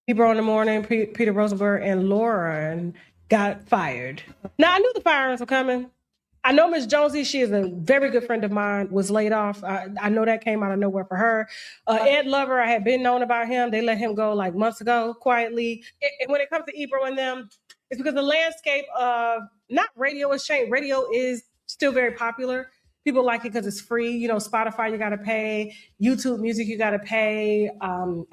Ebro In The Morning, Peter Rosenberg, and Lauren got fired. Now, I knew the firings were coming. I know Miss Jonesy, she is a very good friend of mine, was laid off. I know that came out of nowhere for her. Ed Lover, I had been known about him. They let him go like months ago, quietly. And when it comes to Ebro and them, it's because the landscape of not radio has changed. Radio is still very popular. People like it because it's free. You know, Spotify, you got to pay. YouTube Music, you got to pay.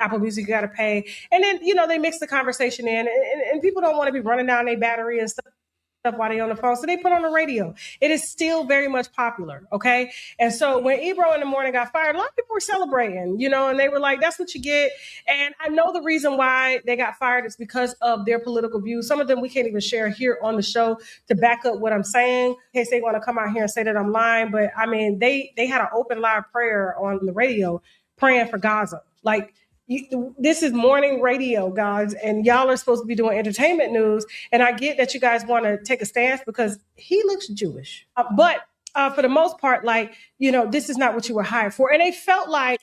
Apple Music, you got to pay. And then, you know, they mix the conversation in. And people don't want to be running down their battery and stuff while they're on the phone. So they put on the radio. It is still very much popular. Okay. And so when Ebro In The Morning got fired, a lot of people were celebrating, you know, and they were like, that's what you get. And I know the reason why they got fired is because of their political views. Some of them we can't even share here on the show to back up what I'm saying, in case they want to come out here and say that I'm lying. But I mean, they had an open live prayer on the radio praying for Gaza. Like, this is morning radio, guys, and y'all are supposed to be doing entertainment news. And I get that you guys want to take a stance because he looks Jewish. But for the most part, like, you know, this is not what you were hired for. And they felt like.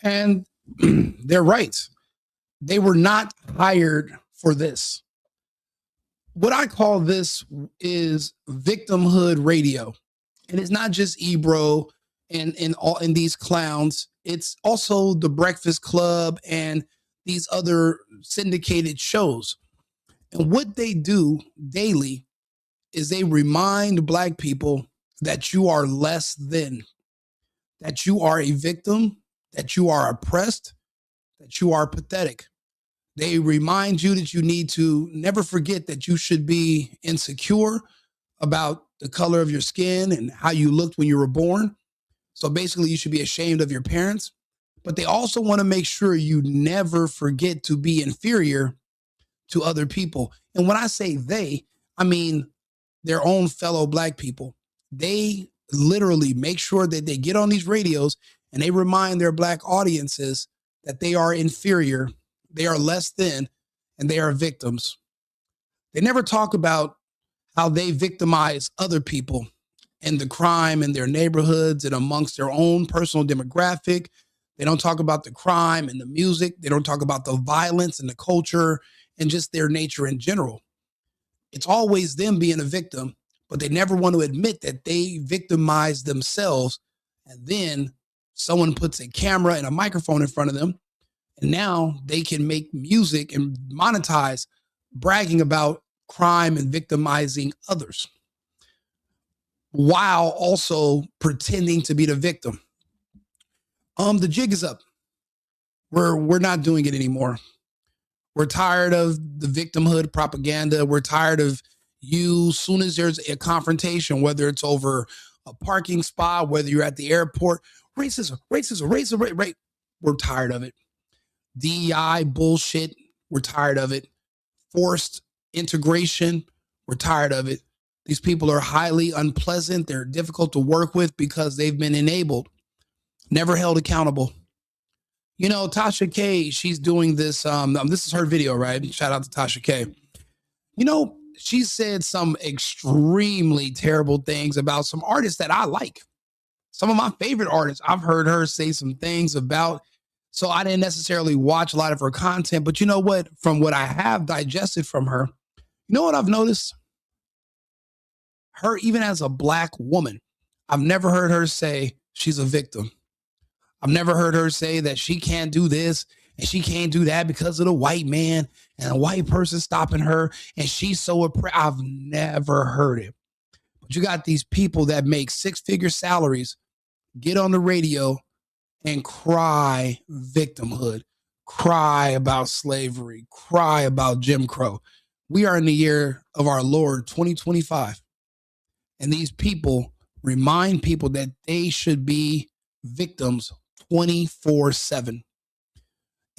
And they're right. They were not hired for this. What I call this is victimhood radio. And it's not just Ebro and these clowns. It's also the Breakfast Club and these other syndicated shows. And what they do daily is they remind Black people that you are less than, that you are a victim, that you are oppressed, that you are pathetic. They remind you that you need to never forget that you should be insecure about the color of your skin and how you looked when you were born. So basically, you should be ashamed of your parents. But they also want to make sure you never forget to be inferior to other people. And when I say they, I mean their own fellow Black people. They literally make sure that they get on these radios and they remind their Black audiences that they are inferior, they are less than, and they are victims. They never talk about how they victimize other people and the crime in their neighborhoods and amongst their own personal demographic. They don't talk about the crime and the music. They don't talk about the violence and the culture and just their nature in general. It's always them being a victim, but they never want to admit that they victimize themselves. And then someone puts a camera and a microphone in front of them, and now they can make music and monetize bragging about crime and victimizing others, while also pretending to be the victim. The jig is up. We're not doing it anymore. We're tired of the victimhood propaganda. We're tired of you, soon as there's a confrontation, whether it's over a parking spot, whether you're at the airport, racism, right? We're tired of it. DEI bullshit. We're tired of it. Forced integration. We're tired of it. These people are highly unpleasant. They're difficult to work with because they've been enabled, never held accountable. You know, Tasha K, she's doing this. This is her video, right? Shout out to Tasha K. You know, she said some extremely terrible things about some artists that I like. Some of my favorite artists, I've heard her say some things about. So I didn't necessarily watch a lot of her content. But you know what? From what I have digested from her, you know what I've noticed? Her, even as a Black woman, I've never heard her say she's a victim. I've never heard her say that she can't do this and she can't do that because of the white man and a white person stopping her and she's so oppressed. I've never heard it. But you got these people that make six-figure salaries, get on the radio and cry victimhood, cry about slavery, cry about Jim Crow. We are in the year of our Lord 2025. And these people remind people that they should be victims 24/7.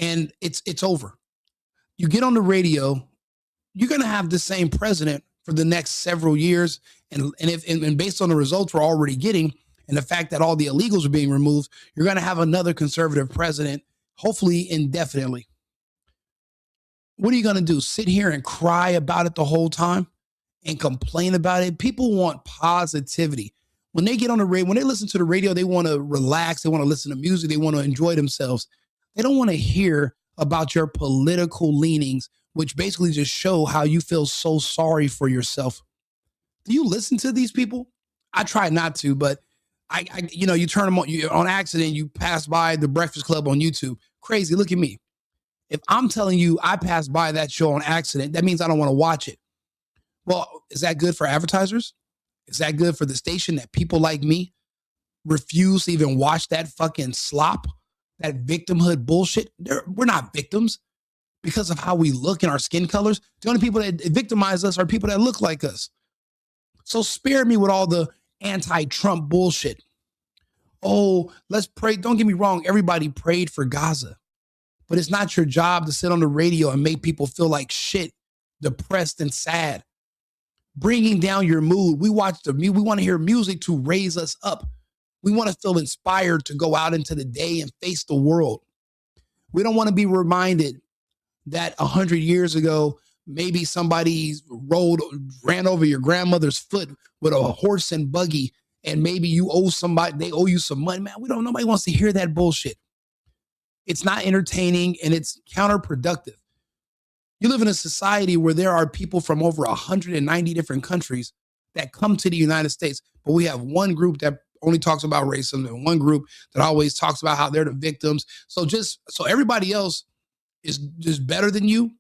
And it's over. You get on the radio, you're going to have the same president for the next several years. And based on the results we're already getting and the fact that all the illegals are being removed, you're going to have another conservative president, hopefully indefinitely. What are you going to do? Sit here and cry about it the whole time and complain about it? People want positivity. When they get on the radio, when they listen to the radio, they want to relax. They want to listen to music. They want to enjoy themselves. They don't want to hear about your political leanings, which basically just show how you feel so sorry for yourself. Do you listen to these people? I try not to, but you turn them on accident. You pass by the Breakfast Club on YouTube. Crazy. Look at me. If I'm telling you I passed by that show on accident, that means I don't want to watch it. Well, is that good for advertisers? Is that good for the station that people like me refuse to even watch that fucking slop, that victimhood bullshit? We're not victims because of how we look and our skin colors. The only people that victimize us are people that look like us. So spare me with all the anti-Trump bullshit. Oh, let's pray. Don't get me wrong. Everybody prayed for Gaza, but it's not your job to sit on the radio and make people feel like shit, depressed and sad, bringing down your mood. We want to hear music to raise us up. We want to feel inspired to go out into the day and face the world. We don't want to be reminded that 100 years ago, maybe somebody ran over your grandmother's foot with a horse and buggy, and maybe they owe you some money. Man, nobody wants to hear that bullshit. It's not entertaining and it's counterproductive. You live in a society where there are people from over 190 different countries that come to the United States, but we have one group that only talks about racism and one group that always talks about how they're the victims. So everybody else is just better than you,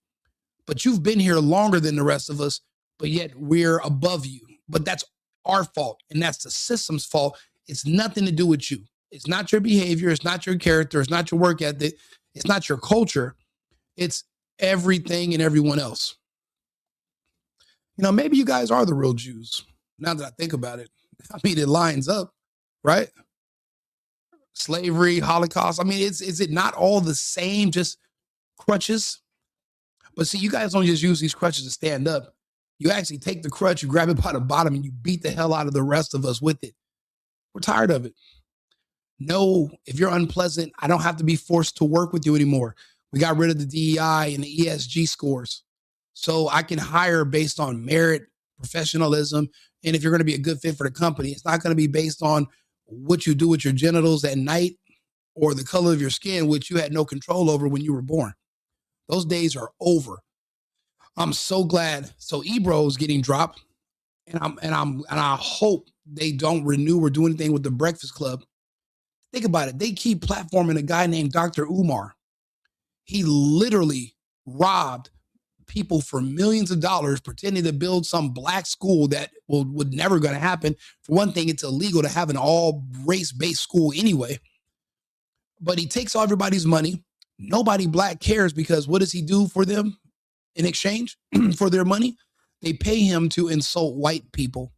but you've been here longer than the rest of us, but yet we're above you. But that's our fault, and that's the system's fault. It's nothing to do with you. It's not your behavior. It's not your character. It's not your work ethic. It's not your culture. It's everything and everyone else. Maybe you guys are the real Jews. Now that I think about it, it lines up, right? Slavery, Holocaust. Is it not all the same, just crutches? But see, you guys don't just use these crutches to stand up. You actually take the crutch, you grab it by the bottom, and you beat the hell out of the rest of us with it. We're tired of it. No, if you're unpleasant, I don't have to be forced to work with you anymore. We got rid of the DEI and the ESG scores. So I can hire based on merit, professionalism, and if you're going to be a good fit for the company. It's not going to be based on what you do with your genitals at night or the color of your skin, which you had no control over when you were born. Those days are over. I'm so glad. So Ebro is getting dropped, and I hope they don't renew or do anything with the Breakfast Club. Think about it. They keep platforming a guy named Dr. Umar. He literally robbed people for millions of dollars, pretending to build some black school that would never going to happen. For one thing, it's illegal to have an all race-based school anyway. But he takes all everybody's money. Nobody black cares, because what does he do for them in exchange for their money? They pay him to insult white people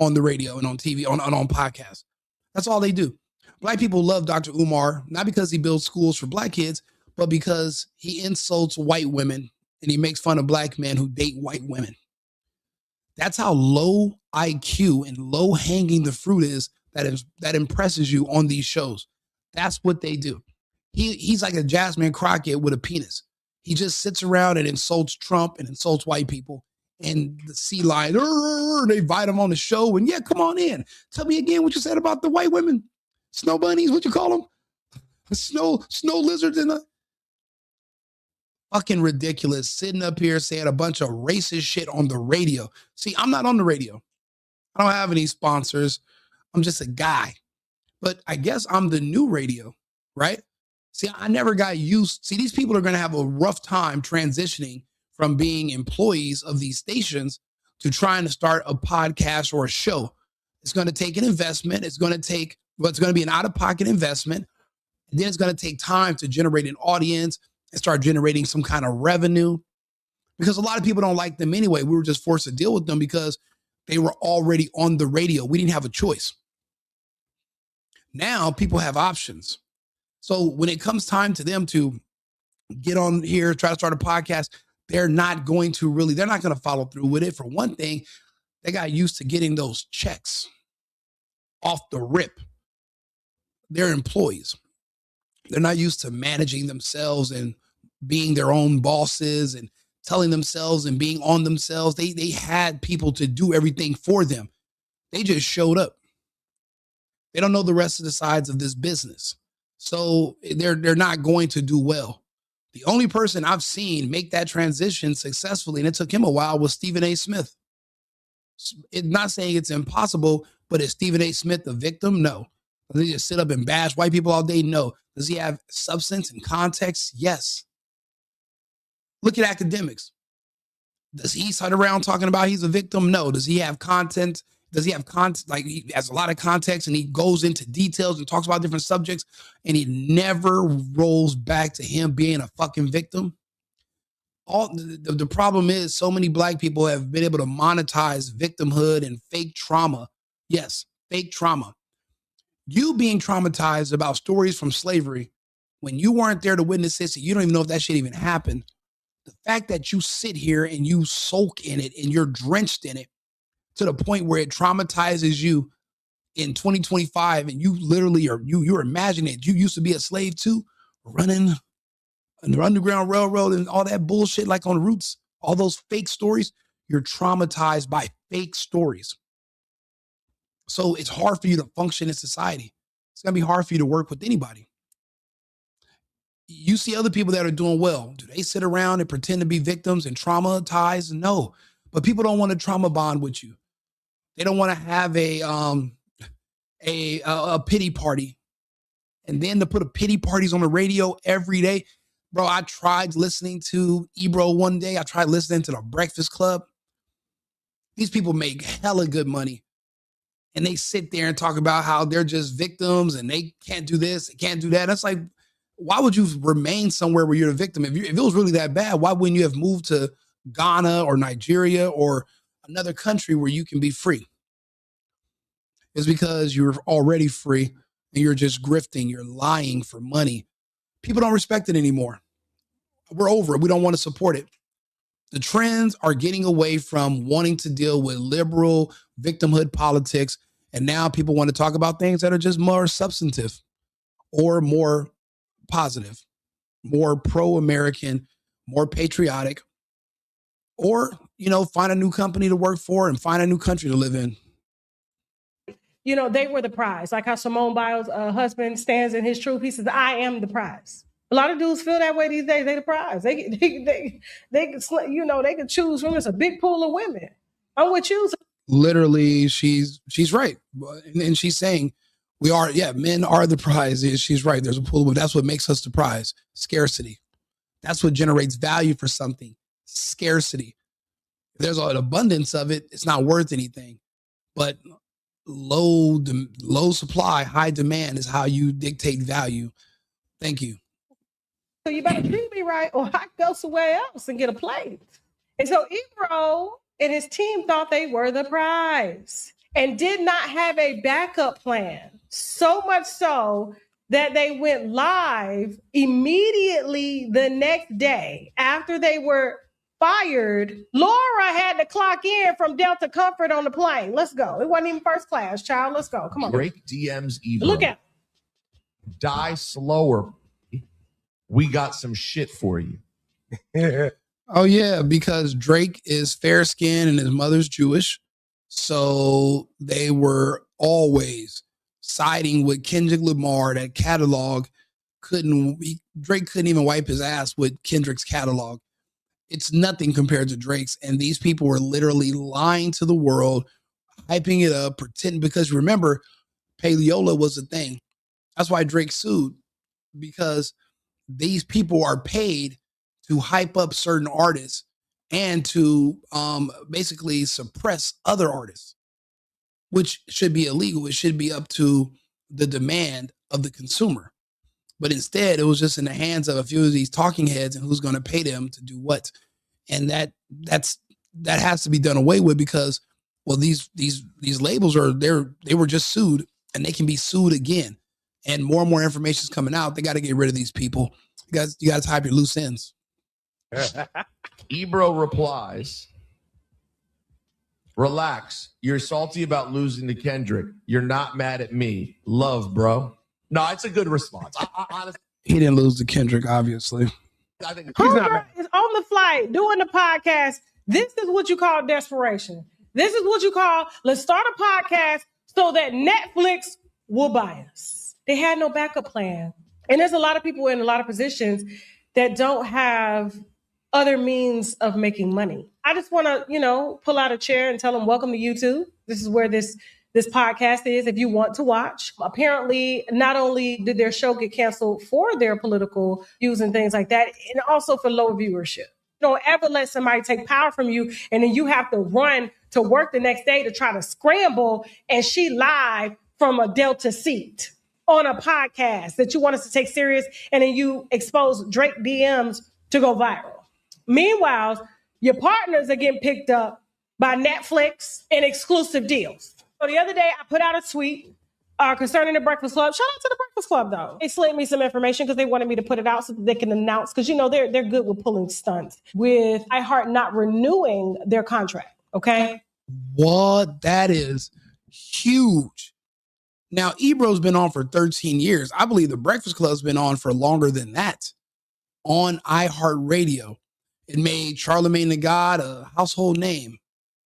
on the radio and on TV, on podcasts. That's all they do. Black people love Dr. Umar, not because he builds schools for black kids, but because he insults white women and he makes fun of black men who date white women. That's how low IQ and low hanging the fruit is that impresses you on these shows. That's what they do. He's like a Jasmine Crockett with a penis. He just sits around and insults Trump and insults white people. And the sea lion, they invite him on the show. And yeah, come on in. Tell me again what you said about the white women. Snow bunnies, what you call them? Snow lizards and fucking ridiculous. Sitting up here saying a bunch of racist shit on the radio. See, I'm not on the radio. I don't have any sponsors. I'm just a guy. But I guess I'm the new radio, right? See, I never got used. See, these people are going to have a rough time transitioning from being employees of these stations to trying to start a podcast or a show. It's going to take an investment. It's going to be an out-of-pocket investment. And then it's going to take time to generate an audience and start generating some kind of revenue, because a lot of people don't like them anyway. We were just forced to deal with them because they were already on the radio. We didn't have a choice. Now people have options. So when it comes time to them to get on here, try to start a podcast, they're not going to follow through with it. For one thing, they got used to getting those checks off the rip. They're employees. They're not used to managing themselves and being their own bosses and telling themselves and being on themselves. They had people to do everything for them. They just showed up. They don't know the rest of the sides of this business. So they're not going to do well. The only person I've seen make that transition successfully, and it took him a while, was Stephen A. Smith. It's not saying it's impossible, but is Stephen A. Smith the victim? No. Does he just sit up and bash white people all day? No. Does he have substance and context? Yes. Look at academics. Does he sit around talking about he's a victim? No. Does he have content? Does he have content? Like, he has a lot of context and he goes into details and talks about different subjects, and he never rolls back to him being a fucking victim. The problem is so many black people have been able to monetize victimhood and fake trauma. Yes, fake trauma. You being traumatized about stories from slavery when you weren't there to witness it, so you don't even know if that shit even happened. The fact that you sit here and you soak in it and you're drenched in it to the point where it traumatizes you in 2025, and you literally are, you're imagining it. You used to be a slave too, running on the Underground Railroad and all that bullshit, like on Roots, all those fake stories. You're traumatized by fake stories. So it's hard for you to function in society. It's going to be hard for you to work with anybody. You see other people that are doing well. Do they sit around and pretend to be victims and traumatized? No. But people don't want to trauma bond with you. They don't want to have a pity party. And then to put a pity parties on the radio every day. Bro, I tried listening to Ebro one day. I tried listening to the Breakfast Club. These people make hella good money. And they sit there and talk about how they're just victims and they can't do this, they can't do that. And it's like, why would you remain somewhere where you're the victim? If it was really that bad, why wouldn't you have moved to Ghana or Nigeria or another country where you can be free? It's because you're already free and you're just grifting, you're lying for money. People don't respect it anymore. We're over it. We don't want to support it. The trends are getting away from wanting to deal with liberal victimhood politics. And now people want to talk about things that are just more substantive or more positive, more pro-American, more patriotic, or, find a new company to work for and find a new country to live in. They were the prize. Like how Simone Biles' husband stands in his truth. He says, I am the prize. A lot of dudes feel that way these days. They the prize. They can choose from. It's a big pool of women. I'm with you. Literally, she's right. And she's saying men are the prize. She's right. There's a pool of women. That's what makes us the prize. Scarcity. That's what generates value for something. Scarcity. If there's an abundance of it, it's not worth anything. But low supply, high demand is how you dictate value. Thank you. So you better treat me right or I go somewhere else and get a plate. And so Ebro and his team thought they were the prize and did not have a backup plan. So much so that they went live immediately the next day after they were fired. Laura had to clock in from Delta Comfort on the plane. Let's go. It wasn't even first class, child. Let's go. Come on. Drake DMs Ebro. Look at him. Die slower. We got some shit for you. Oh, yeah, because Drake is fair-skinned and his mother's Jewish. So they were always siding with Kendrick Lamar. That catalog Drake couldn't even wipe his ass with Kendrick's catalog. It's nothing compared to Drake's. And these people were literally lying to the world, hyping it up, pretending, because remember, Payola was a thing. That's why Drake sued, because these people are paid to hype up certain artists and to basically suppress other artists, which should be illegal. It should be up to the demand of the consumer. But instead, it was just in the hands of a few of these talking heads and who's going to pay them to do what. And that has to be done away with, because, well, these labels they were just sued and they can be sued again. And more information is coming out. They got to get rid of these people. You got to tie up your loose ends. Ebro replies, relax. You're salty about losing to Kendrick. You're not mad at me. Love, bro. No, it's a good response. I honestly, he didn't lose to Kendrick, obviously. I think he's not mad. Is on the flight doing the podcast. This is what you call desperation. This is what you call, let's start a podcast so that Netflix will buy us. They had no backup plan. And there's a lot of people in a lot of positions that don't have other means of making money. I just want to, pull out a chair and tell them, welcome to YouTube. This is where this podcast is if you want to watch. Apparently, not only did their show get canceled for their political views and things like that, and also for low viewership. Don't ever let somebody take power from you and then you have to run to work the next day to try to scramble and she live from a Delta seat on a podcast that you want us to take serious, and then you expose Drake DMs to go viral. Meanwhile, your partners are getting picked up by Netflix and exclusive deals. So the other day, I put out a tweet concerning the Breakfast Club. Shout out to the Breakfast Club, though. They slid me some information because they wanted me to put it out so that they can announce, because, they're good with pulling stunts, with iHeart not renewing their contract, okay? What? That is huge. Now, Ebro's been on for 13 years. I believe the Breakfast Club's been on for longer than that on iHeartRadio. It made Charlemagne the God a household name,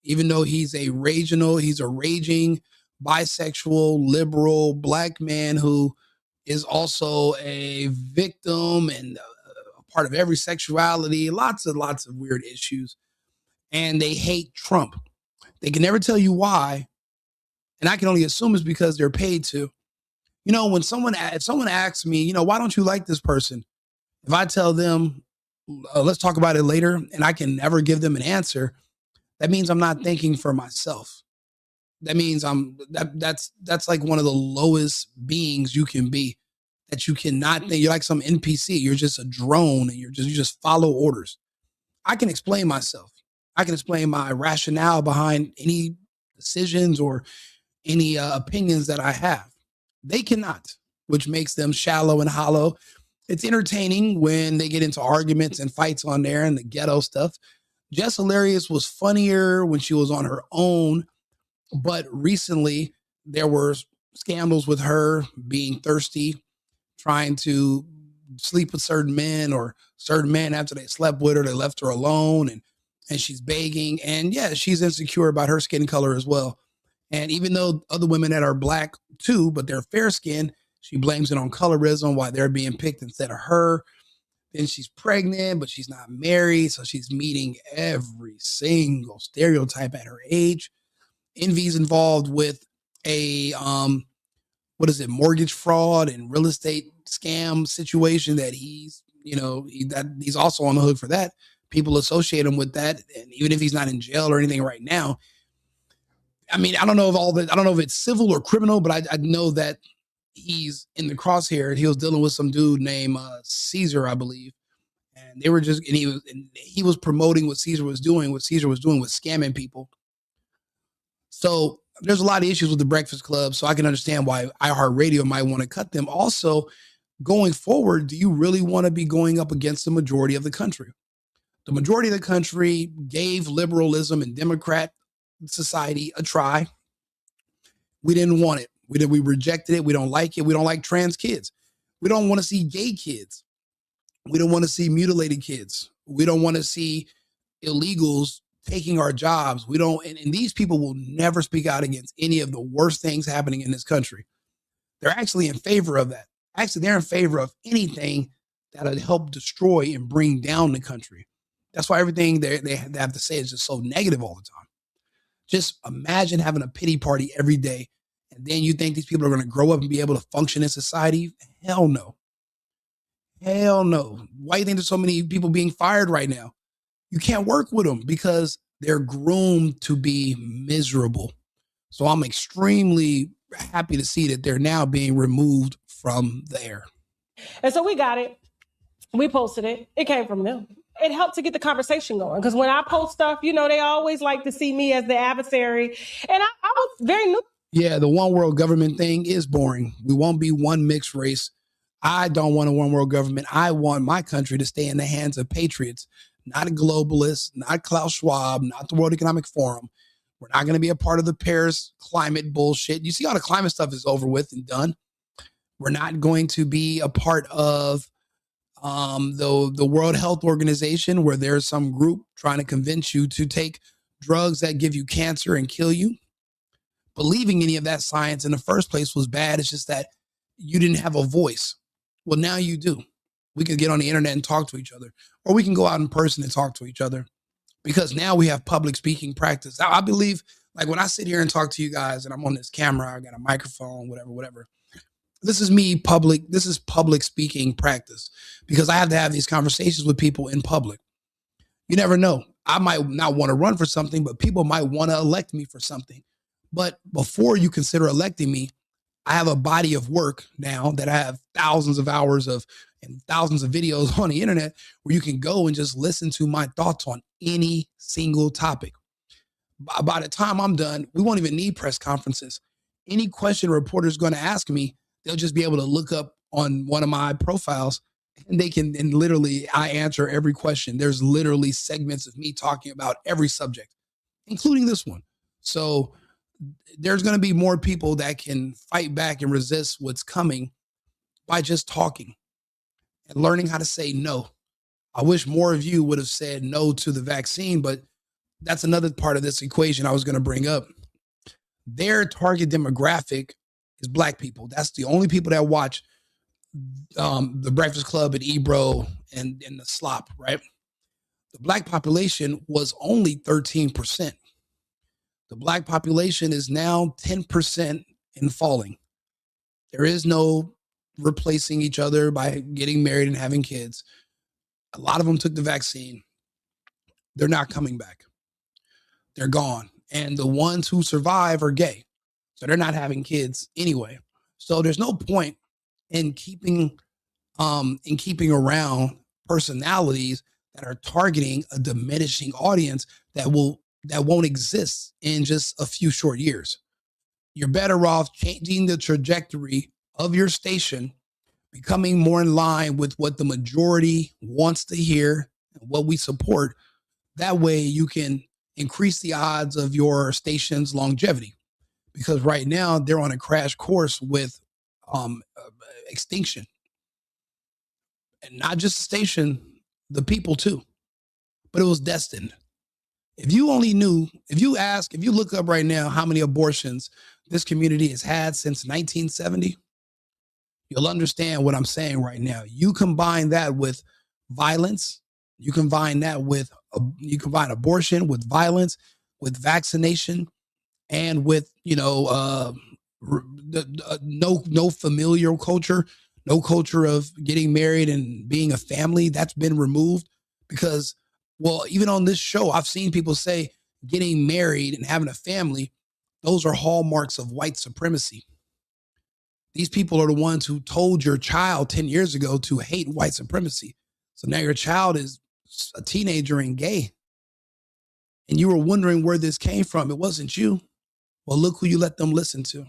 even though he's a raging bisexual, liberal black man who is also a victim and a part of every sexuality, lots of weird issues. And they hate Trump. They can never tell you why. And I can only assume it's because they're paid to. When someone asks me, why don't you like this person? If I tell them, let's talk about it later, and I can never give them an answer, that means I'm not thinking for myself. That means that's like one of the lowest beings you can be, that you cannot think. You're like some NPC. You're just a drone and you just follow orders. I can explain myself. I can explain my rationale behind any decisions or any opinions that I have. They cannot, which makes them shallow and hollow. It's entertaining when they get into arguments and fights on there and the ghetto stuff. Jess Hilarious was funnier when she was on her own, but recently there were scandals with her being thirsty, trying to sleep with certain men, or certain men after they slept with her, they left her alone, and she's begging. And yeah, she's insecure about her skin color as well. And even though other women that are black too, but they're fair skinned, she blames it on colorism, why they're being picked instead of her. Then she's pregnant, but she's not married. So she's meeting every single stereotype at her age. Envy's involved with a, mortgage fraud and real estate scam situation that he's also on the hook for that. People associate him with that. And even if he's not in jail or anything right now, I mean, I don't know if it's civil or criminal, but I know that he's in the crosshair. He was dealing with some dude named Caesar, I believe. And he was promoting what Caesar was doing was scamming people. So there's a lot of issues with the Breakfast Club. So I can understand why iHeartRadio might want to cut them. Also, going forward, do you really want to be going up against the majority of the country? The majority of the country gave liberalism and Democrat society a try. We didn't want it. We rejected it. We don't like it. We don't like trans kids. We don't want to see gay kids. We don't want to see mutilated kids. We don't want to see illegals taking our jobs. And these people will never speak out against any of the worst things happening in this country. They're actually in favor of that. Actually, they're in favor of anything that'll help destroy and bring down the country. That's why everything they have to say is just so negative all the time. Just imagine having a pity party every day, and then you think these people are going to grow up and be able to function in society? Hell no. Hell no. Why do you think there's so many people being fired right now? You can't work with them because they're groomed to be miserable. So I'm extremely happy to see that they're now being removed from the air. And so we got it. We posted it. It came from them. It helped to get the conversation going, because when I post stuff, they always like to see me as the adversary. And I was very new. Yeah, the one world government thing is boring. We won't be one mixed race. I don't want a one world government. I want my country to stay in the hands of patriots, not globalists, not Klaus Schwab, not the World Economic Forum. We're not going to be a part of the Paris climate bullshit. You see all the climate stuff is over with and done. We're not going to be a part of the World Health Organization, where there's some group trying to convince you to take drugs that give you cancer and kill you. Believing any of that science in the first place was bad. It's just that you didn't have a voice. Well, now you do. We could get on the internet and talk to each other, or we can go out in person and talk to each other, because now we have public speaking practice. I believe, like, when I sit here and talk to you guys and I'm on this camera, I got a microphone, whatever. This is me public. This is public speaking practice, because I have to have these conversations with people in public. You never know. I might not want to run for something, but people might want to elect me for something. But before you consider electing me, I have a body of work now that I have thousands of hours of and thousands of videos on the internet where you can go and just listen to my thoughts on any single topic. By the time I'm done, we won't even need press conferences. Any question a reporter is going to ask me, they'll just be able to look up on one of my profiles, and they can, and literally I answer every question. There's literally segments of me talking about every subject, including this one. So there's going to be more people that can fight back and resist what's coming by just talking and learning how to say no. I wish more of you would have said no to the vaccine, but that's another part of this equation I was going to bring up. Their target demographic is Black people. That's the only people that watch the Breakfast Club at Ebro and the Slop, right? The Black population was only 13%. The Black population is now 10% and falling. There is no replacing each other by getting married and having kids. A lot of them took the vaccine. They're not coming back. They're gone. And the ones who survive are gay. So they're not having kids anyway. So there's no point in keeping around personalities that are targeting a diminishing audience that won't exist in just a few short years. You're better off changing the trajectory of your station, becoming more in line with what the majority wants to hear and what we support. That way you can increase the odds of your station's longevity, because right now they're on a crash course with extinction. And not just the station, the people too. But it was destined. If you look up right now how many abortions this community has had since 1970, you'll understand what I'm saying right now. You combine that with violence, you combine abortion with violence, with vaccination, and with no familial culture, no culture of getting married and being a family. That's been removed because, well, even on this show, I've seen people say getting married and having a family, those are hallmarks of white supremacy. These people are the ones who told your child 10 years ago to hate white supremacy. So now your child is a teenager and gay. And you were wondering where this came from. It wasn't you. Well, look who you let them listen to.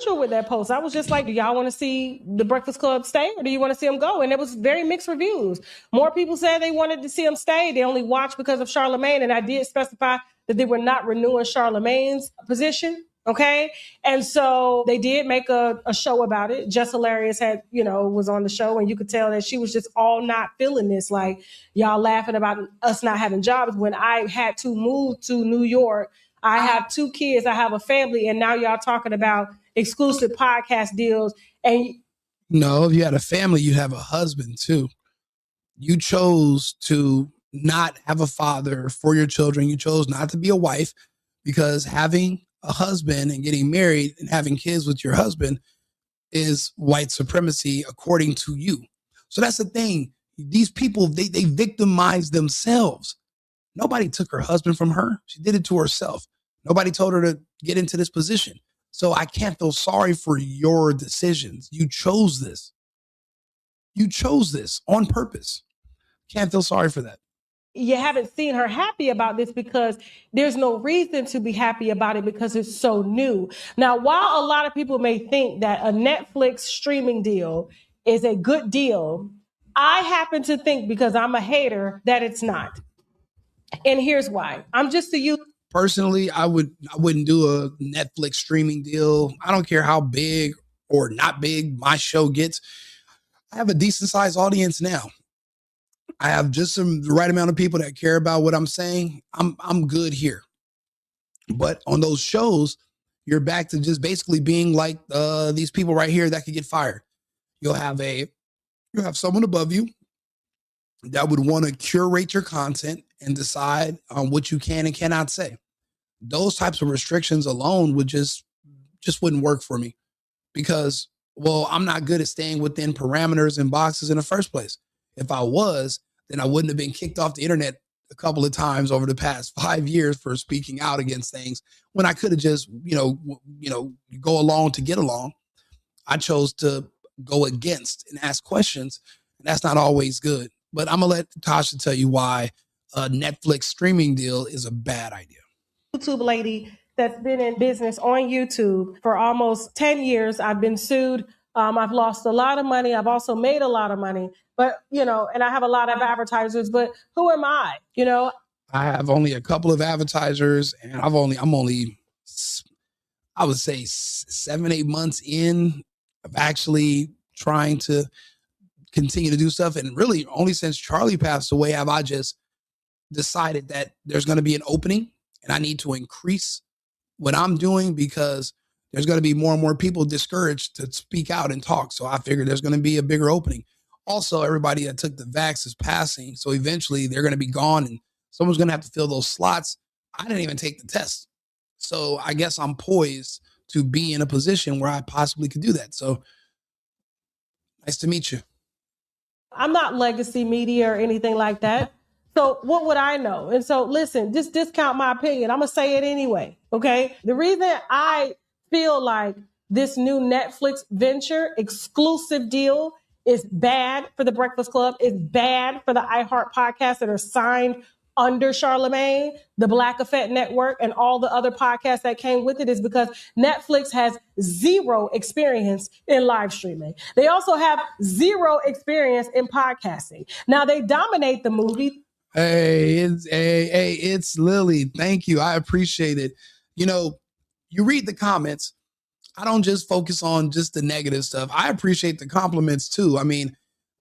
With that post, I was just like, do y'all want to see the Breakfast Club stay, or do you want to see them go? And it was very mixed reviews. More people said they wanted to see them stay. They only watched because of Charlamagne, and I did specify that they were not renewing Charlamagne's position. Okay. And so they did make a show about it. Jess Hilarious was on the show, and you could tell that she was just all not feeling this. Like, y'all laughing about us not having jobs when I had to move to New York. I have 2 kids, I have a family, and now y'all talking about exclusive podcast deals. And no, if you had a family, you have a husband too. You chose to not have a father for your children. You chose not to be a wife, because having a husband and getting married and having kids with your husband is white supremacy according to you. So that's the thing. These people, they victimize themselves. Nobody took her husband from her. She did it to herself. Nobody told her to get into this position. So I can't feel sorry for your decisions. You chose this. You chose this on purpose. Can't feel sorry for that. You haven't seen her happy about this because there's no reason to be happy about it because it's so new. Now, while a lot of people may think that a Netflix streaming deal is a good deal, I happen to think, because I'm a hater, that it's not. And here's why. I'm just a user. Personally, I wouldn't do a Netflix streaming deal. I don't care how big or not big my show gets. I have a decent sized audience now. I have just the right amount of people that care about what I'm saying. I'm good here. But on those shows, you're back to just basically being like these people right here that could get fired. You'll have a You have someone above you that would want to curate your content and decide on what you can and cannot say. Those types of restrictions alone would just wouldn't work for me because, well, I'm not good at staying within parameters and boxes in the first place. If I was, then I wouldn't have been kicked off the internet a couple of times over the past 5 years for speaking out against things when I could have just, go along to get along. I chose to go against and ask questions. And that's not always good. But I'm going to let Tasha tell you why a Netflix streaming deal is a bad idea. YouTube lady that's been in business on YouTube for almost 10 years. I've been sued. I've lost a lot of money. I've also made a lot of money, but, and I have a lot of advertisers, but who am I? I have only a couple of advertisers and I'm only, I would say 7-8 months in of actually trying to continue to do stuff. And really only since Charlie passed away have I just decided that there's going to be an opening and I need to increase what I'm doing because there's going to be more and more people discouraged to speak out and talk. So I figured there's going to be a bigger opening. Also, everybody that took the vax is passing. So eventually they're going to be gone and someone's going to have to fill those slots. I didn't even take the test. So I guess I'm poised to be in a position where I possibly could do that. So nice to meet you. I'm not legacy media or anything like that. So what would I know? And so listen, just discount my opinion. I'm going to say it anyway. Okay. The reason I feel like this new Netflix venture exclusive deal is bad for the Breakfast Club, is bad for the iHeart podcasts that are signed under Charlemagne, the Black Effect Network, and all the other podcasts that came with it is because Netflix has zero experience in live streaming. They also have zero experience in podcasting. Now they dominate the movie. Hey, it's Lily. Thank you. I appreciate it. You read the comments. I don't just focus on just the negative stuff. I appreciate the compliments too. I mean,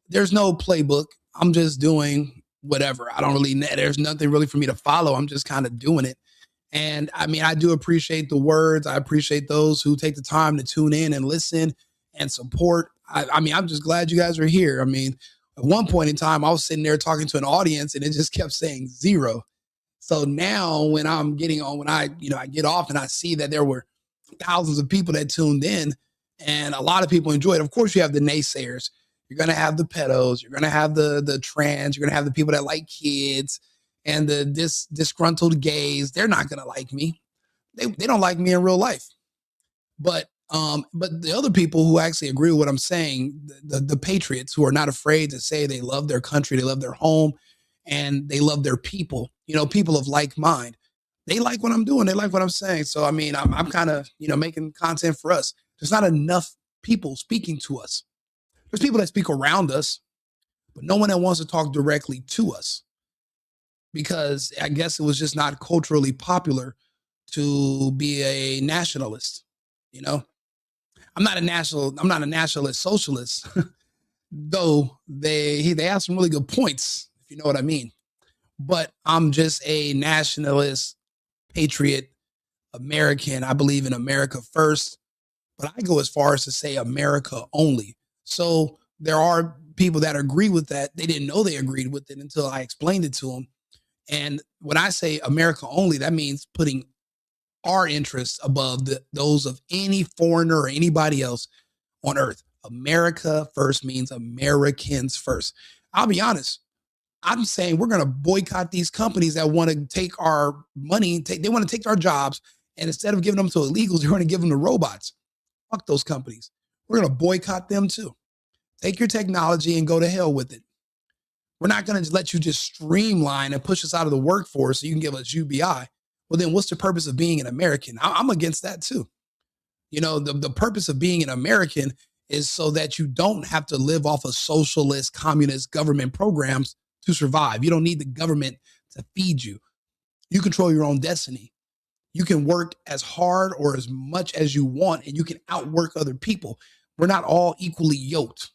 there's no playbook. I'm just doing whatever. There's nothing really for me to follow. I'm just kind of doing it. And I mean, I do appreciate the words. I appreciate those who take the time to tune in and listen and support. I mean, I'm just glad you guys are here. I mean, at one point in time, I was sitting there talking to an audience and it just kept saying 0. So now when I get off and I see that there were thousands of people that tuned in and a lot of people enjoyed it. Of course, you have the naysayers. You're going to have the pedos. You're going to have the trans. You're going to have the people that like kids and the disgruntled gays. They're not going to like me. They don't like me in real life. But the other people who actually agree with what I'm saying, the patriots who are not afraid to say they love their country, they love their home, and they love their people, people of like mind. They like what I'm doing. They like what I'm saying. So, I mean, I'm kind of, making content for us. There's not enough people speaking to us. There's people that speak around us, but no one that wants to talk directly to us because I guess it was just not culturally popular to be a nationalist. I'm not a nationalist socialist, though they have some really good points, if you know what I mean. But I'm just a nationalist, patriot, American. I believe in America first, but I go as far as to say America only. So there are people that agree with that. They didn't know they agreed with it until I explained it to them. And when I say America only, that means putting our interests above those of any foreigner or anybody else on earth. America first means Americans first. I'll be honest. I'm saying we're going to boycott these companies that want to take our money. They want to take our jobs. And instead of giving them to illegals, they're going to give them to robots. Fuck those companies. We're going to boycott them too. Take your technology and go to hell with it. We're not going to let you just streamline and push us out of the workforce so you can give us UBI. Well, then what's the purpose of being an American? I'm against that too. The purpose of being an American is so that you don't have to live off of socialist, communist government programs to survive. You don't need the government to feed you. You control your own destiny. You can work as hard or as much as you want, and you can outwork other people. We're not all equally yoked.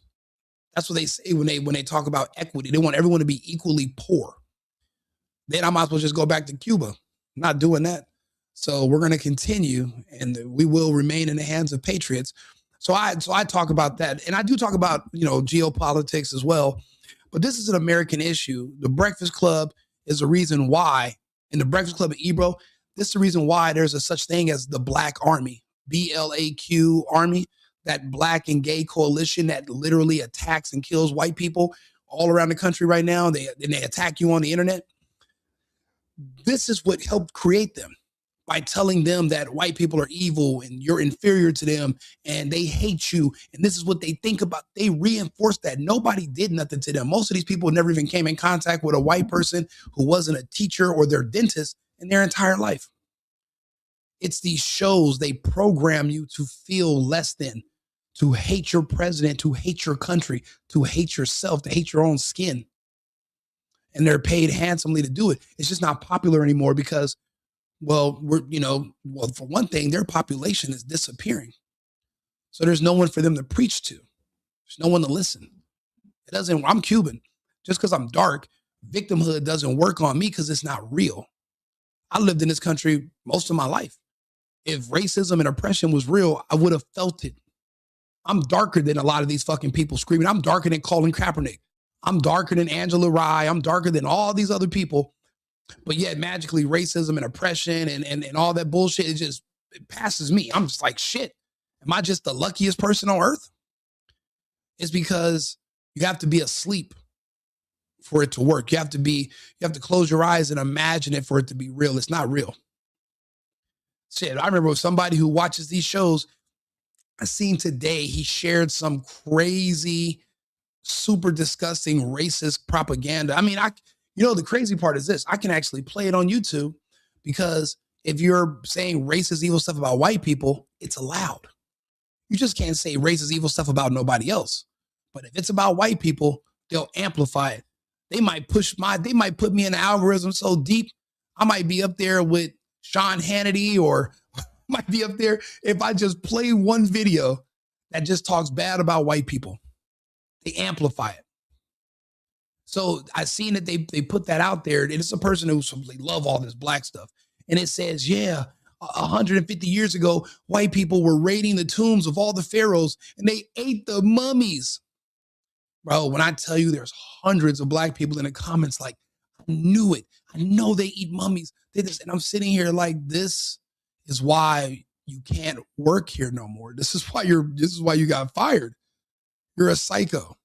That's what they say when they talk about equity. They want everyone to be equally poor. Then I might as well just go back to Cuba. I'm not doing that. So we're going to continue, and we will remain in the hands of patriots. So I talk about that, and I do talk about, you know, geopolitics as well. But this is an American issue. The Breakfast Club is the reason why, in the Breakfast Club at Ebro, this is the reason why there's a such thing as the Black Army, BLAQ Army, that Black and gay coalition that literally attacks and kills white people all around the country right now. They attack you on the internet. This is what helped create them, by telling them that white people are evil and you're inferior to them and they hate you. And this is what they think about. They reinforce that. Nobody did nothing to them. Most of these people never even came in contact with a white person who wasn't a teacher or their dentist in their entire life. It's these shows, they program you to feel less than, to hate your president, to hate your country, to hate yourself, to hate your own skin. And they're paid handsomely to do it. It's just not popular anymore because, well, for one thing, their population is disappearing. So there's no one for them to preach to. There's no one to listen. I'm Cuban. Just because I'm dark, victimhood doesn't work on me because it's not real. I lived in this country most of my life. If racism and oppression was real, I would have felt it. I'm darker than a lot of these fucking people screaming. I'm darker than Colin Kaepernick. I'm darker than Angela Rye. I'm darker than all these other people. But yet magically racism and oppression and all that bullshit, it passes me. I'm just like, shit, am I just the luckiest person on earth? It's because you have to be asleep for it to work. You have to close your eyes and imagine it for it to be real. It's not real. Shit, I remember somebody who watches these shows, I seen today, he shared some crazy, super disgusting racist propaganda. I mean, the crazy part is this. I can actually play it on YouTube because if you're saying racist, evil stuff about white people, it's allowed. You just can't say racist, evil stuff about nobody else. But if it's about white people, they'll amplify it. They might put me in the algorithm so deep, I might be up there with Sean Hannity, or might be up there if I just play one video that just talks bad about white people. They amplify it. So I seen that they put that out there, and it's a person who they love all this black stuff. And it says, 150 years ago, white people were raiding the tombs of all the pharaohs and they ate the mummies. Bro, when I tell you there's hundreds of black people in the comments like, I knew it. I know they eat mummies. And I'm sitting here like, this is why you can't work here no more. This is why you got fired. You're a psycho.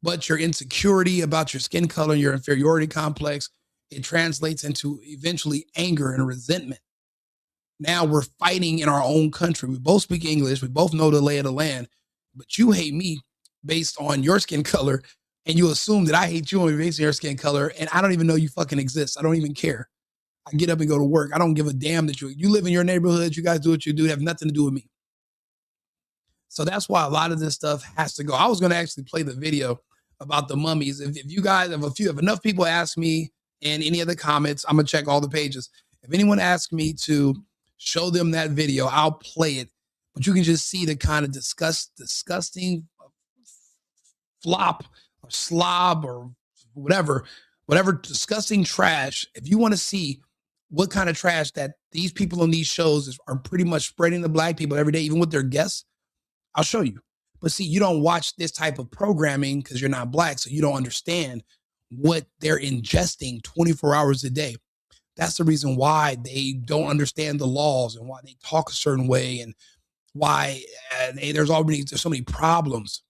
But your insecurity about your skin color and your inferiority complex, it translates into eventually anger and resentment. Now we're fighting in our own country. We both speak English. We both know the lay of the land. But you hate me based on your skin color, and you assume that I hate you based on your skin color, and I don't even know you fucking exist. I don't even care. I get up and go to work. I don't give a damn that you live in your neighborhood. You guys do what you do. It have nothing to do with me. So that's why a lot of this stuff has to go. I was going to actually play the video about the mummies. If you guys, if enough people ask me in any of the comments, I'm going to check all the pages. If anyone asks me to show them that video, I'll play it. But you can just see the kind of disgusting flop or slob or whatever disgusting trash. If you want to see what kind of trash that these people on these shows are pretty much spreading to black people every day, even with their guests, I'll show you. But see, you don't watch this type of programming because you're not black, so you don't understand what they're ingesting 24 hours a day. That's the reason why they don't understand the laws and why they talk a certain way and why there's so many problems.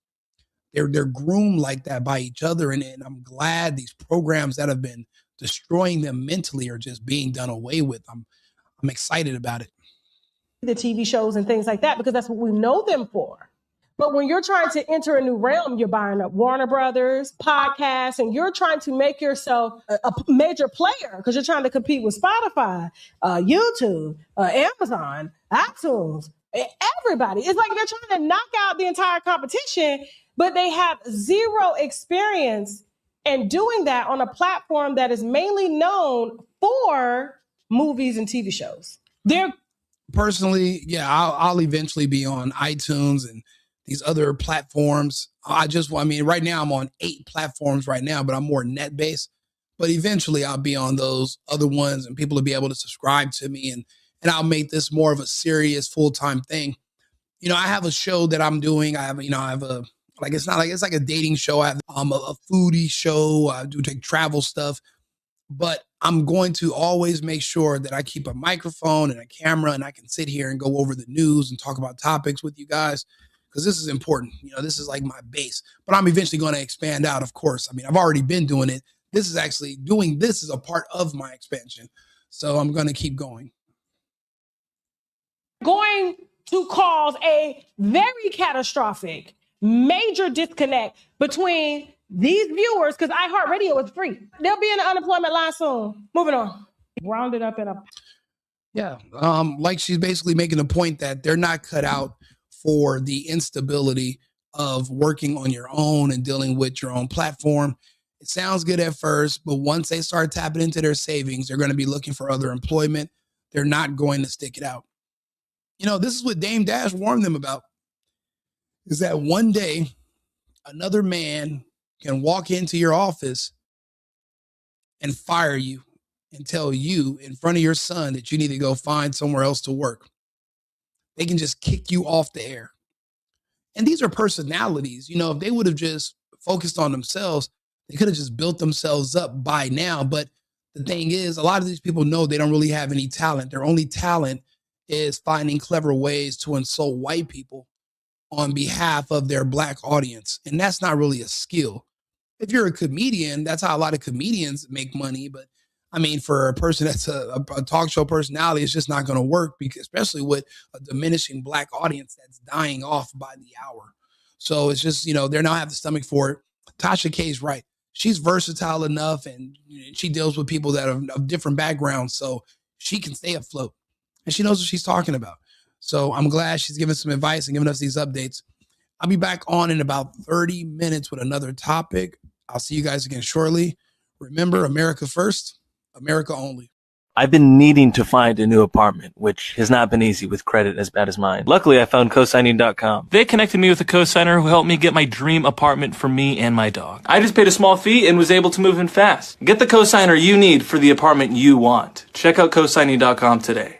They're groomed like that by each other, and I'm glad these programs that have been destroying them mentally are just being done away with. I'm excited about it. The TV shows and things like that, because that's what we know them for. But when you're trying to enter a new realm, you're buying up Warner Brothers, podcasts, and you're trying to make yourself a major player because you're trying to compete with Spotify, YouTube, Amazon, iTunes, everybody. It's like they're trying to knock out the entire competition, but they have zero experience in doing that on a platform that is mainly known for movies and TV shows. Personally, I'll eventually be on iTunes and these other platforms. Right now I'm on 8 platforms right now, but I'm more net-based. But eventually I'll be on those other ones and people will be able to subscribe to me and I'll make this more of a serious full-time thing. You know, I have a show that I'm doing. I have a, like, it's not like, it's like a dating show. I have a foodie show. I do take travel stuff, but I'm going to always make sure that I keep a microphone and a camera and I can sit here and go over the news and talk about topics with you guys, because this is important. You know, this is like my base, but I'm eventually going to expand out, of course. I mean, I've already been doing it. This is actually doing this is a part of my expansion. So I'm going to keep going. Going to cause a very catastrophic, major disconnect between these viewers, because iHeartRadio is free. They'll be in the unemployment line soon. Moving on. Rounded up in a... Yeah. Like she's basically making a point that they're not cut out for the instability of working on your own and dealing with your own platform. It sounds good at first, but once they start tapping into their savings, they're going to be looking for other employment. They're not going to stick it out. You know, this is what Dame Dash warned them about, is that one day another man can walk into your office and fire you and tell you in front of your son that you need to go find somewhere else to work. They can just kick you off the air. And these are personalities. You know, if they would have just focused on themselves, they could have just built themselves up by now. But the thing is, a lot of these people know they don't really have any talent. Their only talent is finding clever ways to insult white people on behalf of their black audience. And that's not really a skill. If you're a comedian, that's how a lot of comedians make money. But I mean, for a person that's a talk show personality, it's just not going to work, because especially with a diminishing black audience that's dying off by the hour. So it's just, you know, they're not have the stomach for it. Tasha K's right. She's versatile enough, and she deals with people that are of different backgrounds, so she can stay afloat. And she knows what she's talking about. So I'm glad she's giving some advice and giving us these updates. I'll be back on in about 30 minutes with another topic. I'll see you guys again shortly. Remember, America first, America only. I've been needing to find a new apartment, which has not been easy with credit as bad as mine. Luckily, I found cosigning.com. They connected me with a cosigner who helped me get my dream apartment for me and my dog. I just paid a small fee and was able to move in fast. Get the cosigner you need for the apartment you want. Check out cosigning.com today.